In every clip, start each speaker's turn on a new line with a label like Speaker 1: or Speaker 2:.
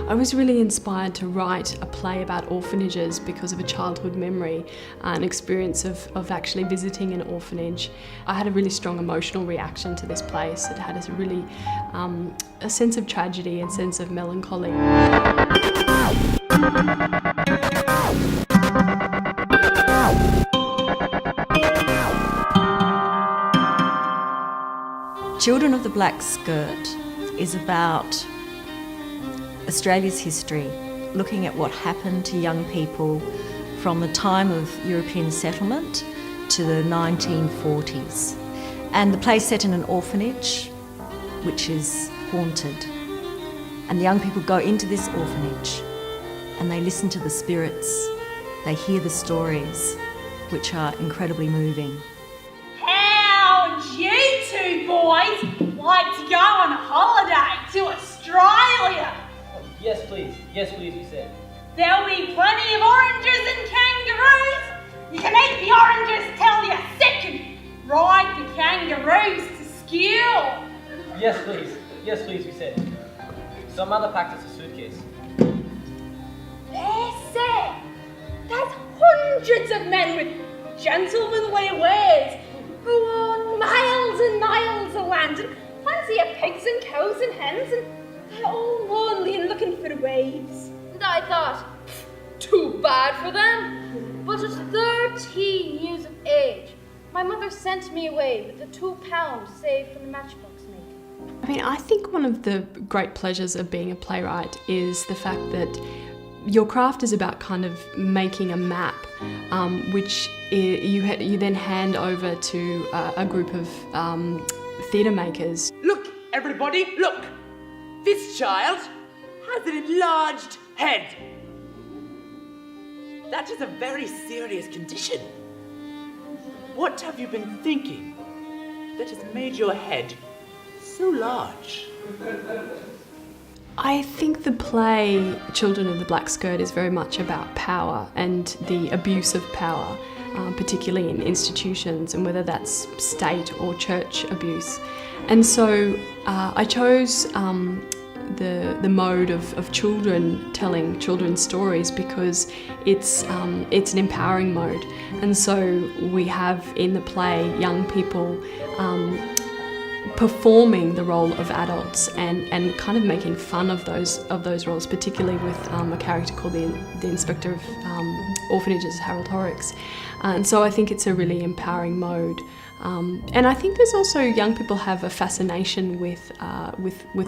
Speaker 1: I was really inspired to write a play about orphanages because of a childhood memory, an experience of actually visiting an orphanage. I had a really strong emotional reaction to this place. It had a sense of tragedy and sense of melancholy.
Speaker 2: Children of the Black Skirt is about Australia's history, looking at what happened to young people from the time of European settlement to the 1940s. And the play's set in an orphanage, which is haunted. And the young people go into this orphanage and they listen to the spirits, they hear the stories, which are incredibly moving.
Speaker 3: You two boys like to go on a holiday to Australia.
Speaker 4: Oh, yes please, we said.
Speaker 3: There'll be plenty of oranges and kangaroos. You can eat the oranges till you're sick and ride the kangaroos to school.
Speaker 4: Yes please, we said. Some other packed us a suitcase.
Speaker 3: There, sir. There's hundreds of men with gentlemanly ways who own miles and miles of land and plenty of pigs and cows and hens, and they're all lonely and looking for waves.
Speaker 5: And I thought, too bad for them. But at 13 years of age, my mother sent me away with the £2 saved from the matchbox making.
Speaker 1: I mean, I think one of the great pleasures of being a playwright is the fact that your craft is about kind of making a map, which you then hand over to a group of theatre makers.
Speaker 6: Look, everybody, look! This child has an enlarged head. That is a very serious condition. What have you been thinking that has made your head so large?
Speaker 1: I think the play Children of the Black Skirt is very much about power and the abuse of power, particularly in institutions, and whether that's state or church abuse. And so I chose the mode of children telling children's stories because it's an empowering mode. And so we have in the play young people performing the role of adults and kind of making fun of those roles, particularly with a character called the Inspector of Orphanages, Harold Horrocks. And so I think it's a really empowering mode. And I think there's also young people have a fascination with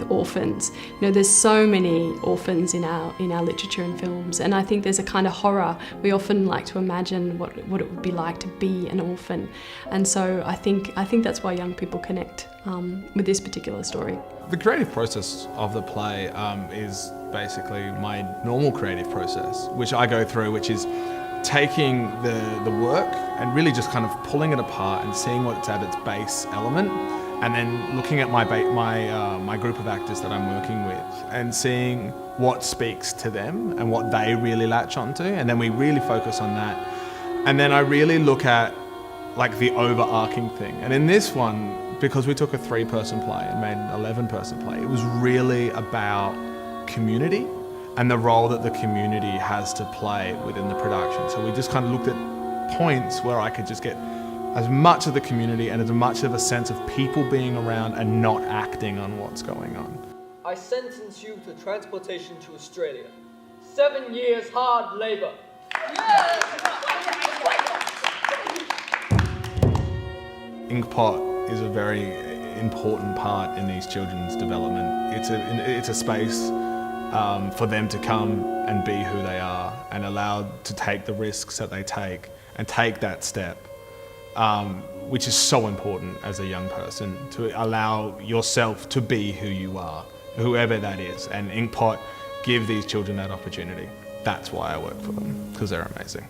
Speaker 1: orphans. You know, there's so many orphans in our literature and films, and I think there's a kind of horror. We often like to imagine what it would be like to be an orphan, and so I think that's why young people connect with this particular story.
Speaker 7: The creative process of the play is basically my normal creative process, which I go through, which is taking the work and really just kind of pulling it apart and seeing what's at its base element, and then looking at my group of actors that I'm working with and seeing what speaks to them and what they really latch onto, and then we really focus on that. And then I really look at like the overarching thing. And in this one, because we took a 3-person play and made an 11-person play, it was really about community and the role that the community has to play within the production. So we just kind of looked at points where I could just get as much of the community and as much of a sense of people being around and not acting on what's going on.
Speaker 8: I sentence you to transportation to Australia. 7 years hard labour.
Speaker 7: Inkpot is a very important part in these children's development. It's a space for them to come and be who they are and allowed to take the risks that they take and take that step, which is so important as a young person, to allow yourself to be who you are, whoever that is. And Inkpot give these children that opportunity. That's why I work for them, because they're amazing.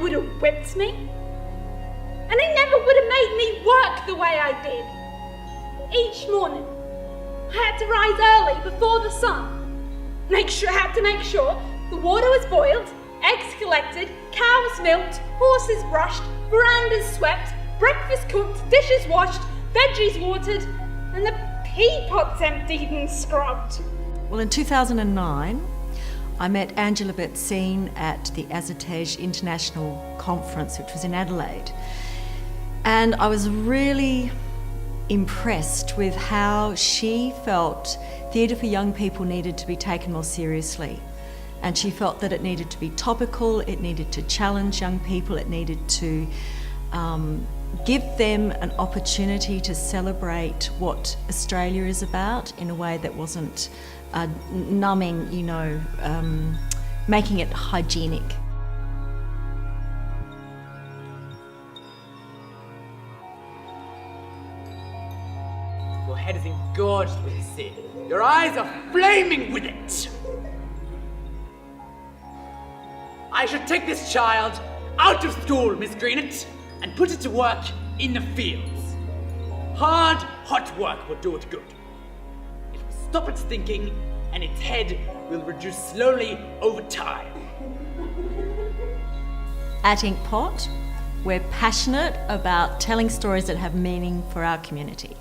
Speaker 3: Would have whipped me, and he never would have made me work the way I did. Each morning I had to rise early before the sun, I had to make sure The water was boiled, eggs collected, cows milked, horses brushed, verandas swept, breakfast cooked, dishes washed, veggies watered, and the pea pots emptied and scrubbed.
Speaker 2: Well, in 2009, I met Angela Betzien at the Azatej International Conference, which was in Adelaide. And I was really impressed with how she felt theatre for young people needed to be taken more seriously. And she felt that it needed to be topical, it needed to challenge young people, it needed to give them an opportunity to celebrate what Australia is about in a way that wasn't numbing, making it hygienic.
Speaker 6: Your head is engorged with sin. Your eyes are flaming with it. I should take this child out of school, Miss Greenet, and put it to work in the fields. Hard, hot work will do it good. It will stop its thinking, and its head will reduce slowly over time.
Speaker 2: At Inkpot, we're passionate about telling stories that have meaning for our community.